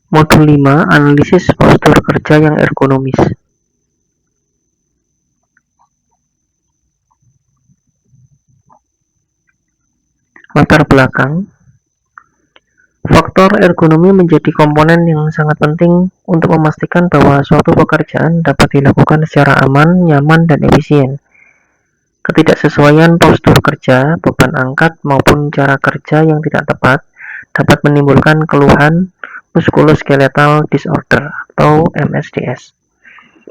Modul 5, analisis postur kerja yang ergonomis. Latar belakang. Faktor ergonomi menjadi komponen yang sangat penting untuk memastikan bahwa suatu pekerjaan dapat dilakukan secara aman, nyaman, dan efisien. Ketidaksesuaian postur kerja, beban angkat, maupun cara kerja yang tidak tepat dapat menimbulkan keluhan muskuloskeletal disorder atau MSDS,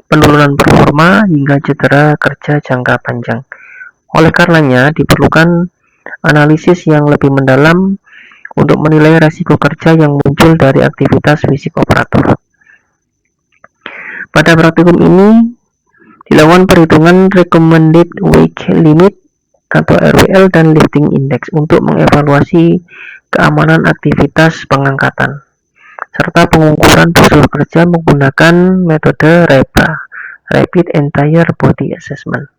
penurunan performa, hingga cedera kerja jangka panjang. Oleh karenanya, diperlukan analisis yang lebih mendalam untuk menilai resiko kerja yang muncul dari aktivitas fisik operator. Pada praktikum ini, dilakukan perhitungan Recommended Wake Limit atau RWL dan Lifting Index untuk mengevaluasi keamanan aktivitas pengangkatan, serta pengukuran postur kerja menggunakan metode REBA, Rapid Entire Body Assessment.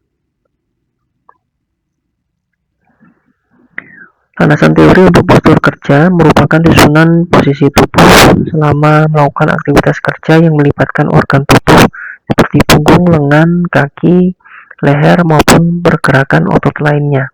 Landasan teori untuk postur kerja merupakan susunan posisi tubuh selama melakukan aktivitas kerja yang melibatkan organ tubuh seperti punggung, lengan, kaki, leher, maupun pergerakan otot lainnya.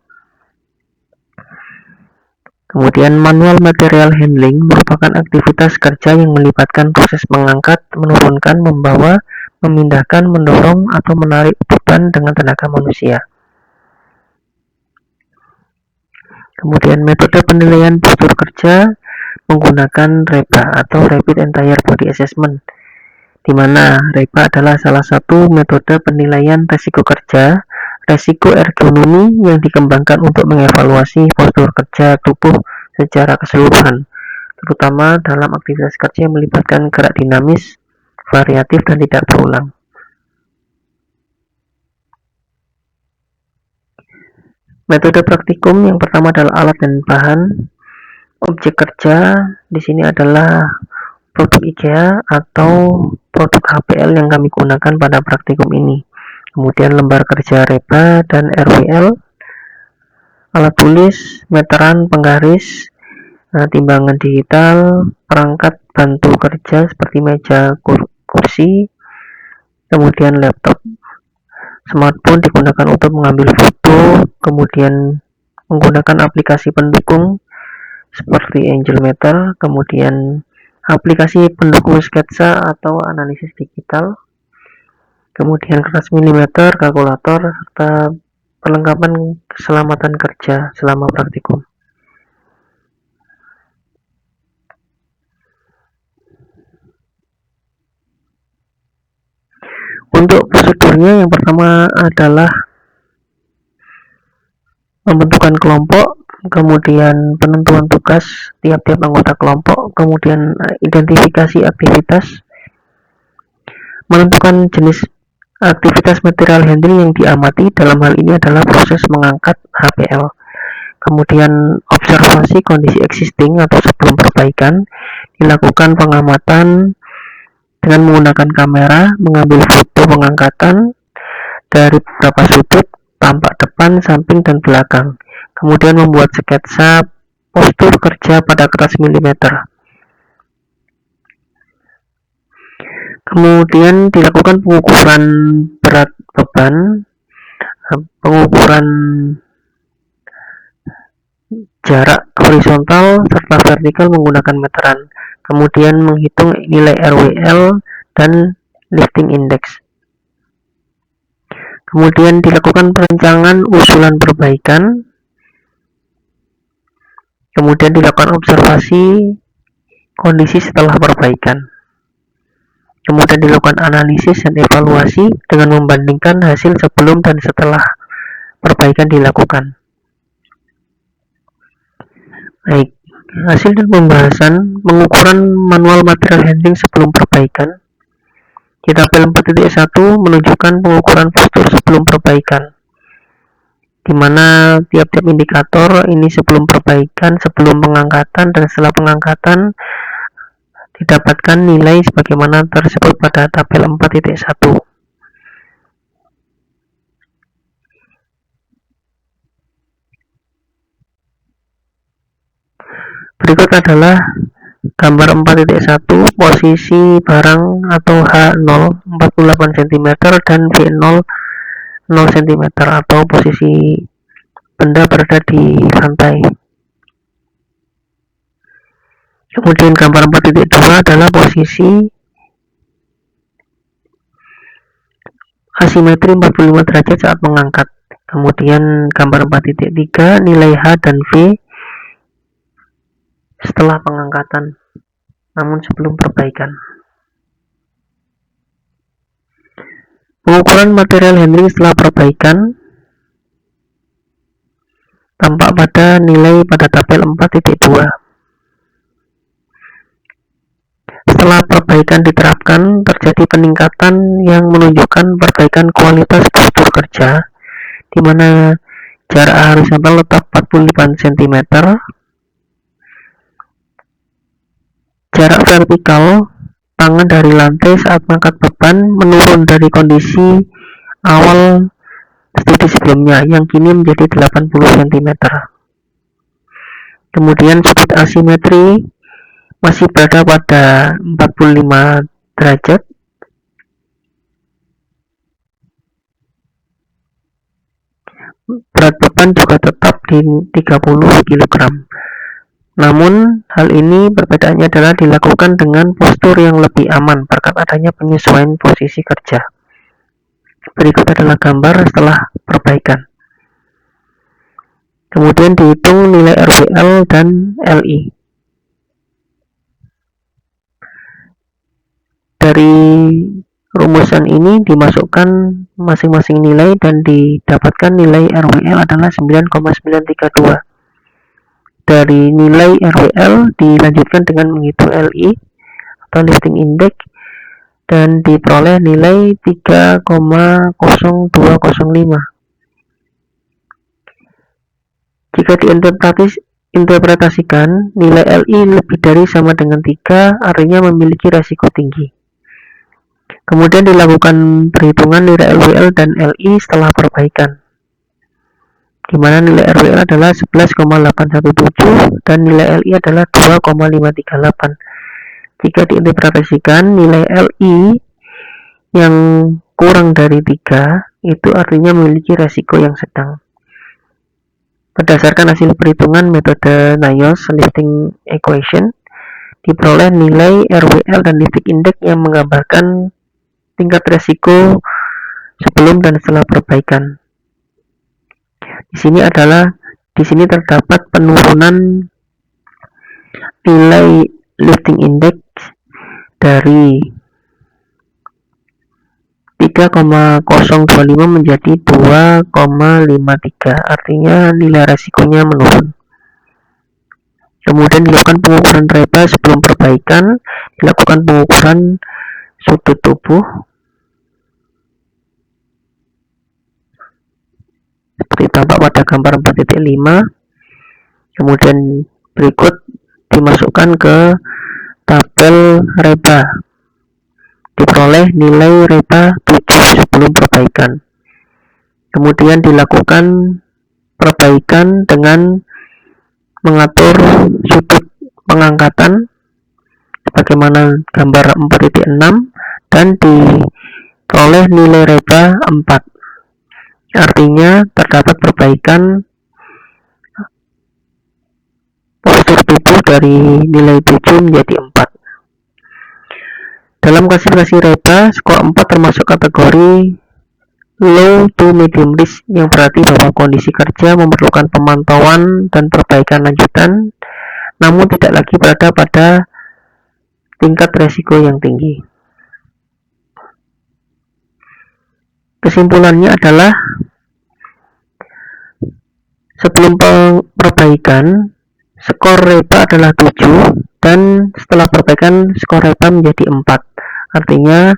Kemudian manual material handling merupakan aktivitas kerja yang melibatkan proses mengangkat, menurunkan, membawa, memindahkan, mendorong, atau menarik beban dengan tenaga manusia. Kemudian metode penilaian postur kerja menggunakan REBA atau Rapid Entire Body Assessment, di mana REBA adalah salah satu metode penilaian resiko kerja, resiko ergonomi yang dikembangkan untuk mengevaluasi postur kerja tubuh secara keseluruhan, terutama dalam aktivitas kerja yang melibatkan gerak dinamis, variatif, dan tidak berulang. Metode praktikum yang pertama adalah alat dan bahan. Objek kerja di sini adalah produk IKEA atau produk HPL yang kami gunakan pada praktikum ini. Kemudian lembar kerja REBA dan RWL, alat tulis, meteran, penggaris, timbangan digital, perangkat bantu kerja seperti meja, kursi, kemudian laptop. Smartphone digunakan untuk mengambil foto, kemudian menggunakan aplikasi pendukung seperti Angel Meter, kemudian aplikasi pendukung sketsa atau analisis digital, kemudian kertas milimeter, kalkulator, serta perlengkapan keselamatan kerja selama praktikum. Untuk prosedurnya, yang pertama adalah membentukan kelompok, kemudian penentuan tugas tiap-tiap anggota kelompok, kemudian identifikasi aktivitas, menentukan jenis aktivitas material handling yang diamati, dalam hal ini adalah proses mengangkat HPL. Kemudian observasi kondisi existing atau sebelum perbaikan, dilakukan pengamatan dengan menggunakan kamera, mengambil foto pengangkatan dari beberapa sudut, tampak depan, samping, dan belakang. Kemudian membuat sketsa postur kerja pada kertas milimeter. Kemudian dilakukan pengukuran berat beban, pengukuran jarak horizontal serta vertikal menggunakan meteran. Kemudian menghitung nilai RWL dan lifting index. Kemudian dilakukan perencanaan usulan perbaikan. Kemudian dilakukan observasi kondisi setelah perbaikan. Kemudian dilakukan analisis dan evaluasi dengan membandingkan hasil sebelum dan setelah perbaikan dilakukan. Baik, hasil dan pembahasan pengukuran manual material handling sebelum perbaikan. Di tabel 4.1 menunjukkan pengukuran postur sebelum perbaikan, di mana tiap-tiap indikator ini sebelum perbaikan, sebelum pengangkatan, dan setelah pengangkatan didapatkan nilai sebagaimana tersebut pada tabel 4.1. Berikut adalah gambar 4.1 posisi barang atau H0 48 cm dan V0 0 cm atau posisi benda berada di lantai. Kemudian gambar 4.2 adalah posisi asimetri 45 derajat saat mengangkat. Kemudian gambar 4.3 nilai H dan V setelah pengangkatan, namun sebelum perbaikan. Pengukuran material handling setelah perbaikan tampak pada nilai pada tabel 4.2. Setelah perbaikan diterapkan, terjadi peningkatan yang menunjukkan perbaikan kualitas postur kerja, di mana jarak horizontal tetap 45 cm, jarak vertikal tangan dari lantai saat mengangkat beban menurun dari kondisi awal studi sebelumnya yang kini menjadi 80 cm. Kemudian sudut asimetri masih berada pada 45 derajat. Berat beban juga tetap di 30 kg. Namun, hal ini perbedaannya adalah dilakukan dengan postur yang lebih aman berkat adanya penyesuaian posisi kerja. Berikut adalah gambar setelah perbaikan. Kemudian dihitung nilai RWL dan LI. Dari rumusan ini dimasukkan masing-masing nilai dan didapatkan nilai RWL adalah 9,932. Dari nilai RWL dilanjutkan dengan menghitung LI atau lifting index dan diperoleh nilai 3,0205. Jika diinterpretasikan, nilai LI lebih dari sama dengan 3, artinya memiliki resiko tinggi. Kemudian dilakukan perhitungan nilai RWL dan LI setelah perbaikan, di mana nilai RWL adalah 11,817 dan nilai LI adalah 2,538. Jika diinterpretasikan, nilai LI yang kurang dari 3 itu artinya memiliki resiko yang sedang. Berdasarkan hasil perhitungan metode Nayos lifting equation, diperoleh nilai RWL dan lifting index yang menggambarkan tingkat resiko sebelum dan setelah perbaikan. Di sini terdapat penurunan nilai lifting index dari 3,025 menjadi 2,53, artinya nilai resikonya menurun. Kemudian dilakukan pengukuran reba sebelum perbaikan, dilakukan pengukuran sudut tubuh seperti tampak pada gambar 4.5. Kemudian berikut dimasukkan ke tabel reba, diperoleh nilai reba 7 sebelum perbaikan. Kemudian dilakukan perbaikan dengan mengatur sudut pengangkatan sebagaimana gambar 4.6 dan diperoleh nilai reba 4. Artinya terdapat perbaikan postur tubuh dari nilai 7 menjadi 4. Dalam klasifikasi reba, skor 4 termasuk kategori low to medium risk, yang berarti bahwa kondisi kerja memerlukan pemantauan dan perbaikan lanjutan, namun tidak lagi berada pada tingkat resiko yang tinggi. Kesimpulannya adalah sebelum perbaikan skor reba adalah 7 dan setelah perbaikan skor reba menjadi 4. Artinya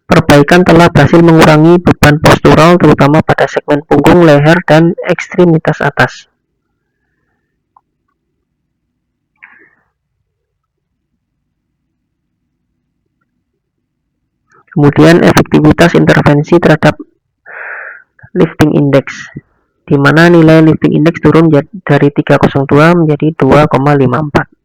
perbaikan telah berhasil mengurangi beban postural terutama pada segmen punggung, leher, dan ekstremitas atas. Kemudian efektivitas intervensi terhadap lifting index, di mana nilai lifting index turun dari 302 menjadi 2,54.